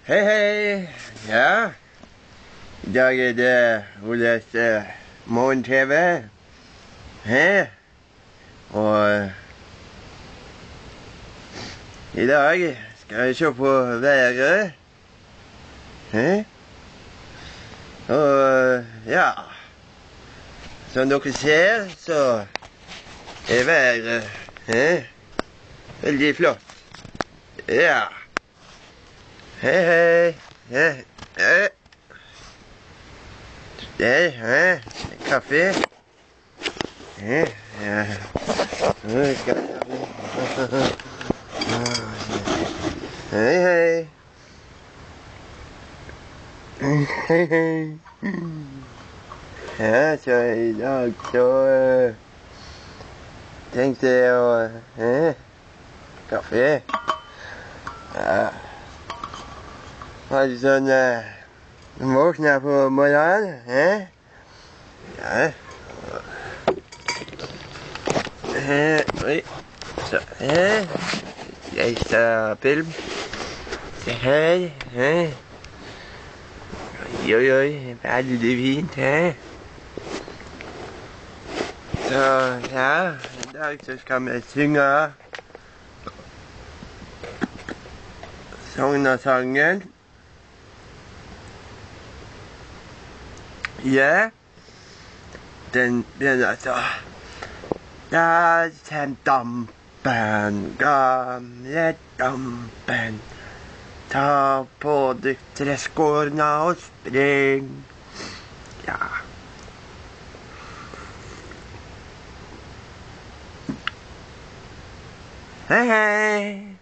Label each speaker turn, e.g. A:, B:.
A: Hei, hei. Ja. I dag er det Oles morgen-TV. Hæ? Og i dag skal jeg se på været. Hæ? Og ja, som dere ser, så er været veldig flott. Ja. Hei, hei. Hei. Der, hæ? Kaffe. Ja. Hei, hei. Hei, hei. Ja, så i dag så tenkte jeg å kaffe. Ja. Hadde sånn våkna på morgenen, ja. Oi. Så leste film. Se her, Oi, oi, veldig fint, Så ja, i dag så skal vi synge Sognasangen. Ja, den begynner så. Der kjem dampen, gamle dampen. Ta på deg treskorna og spring. Ja. Hei, hei.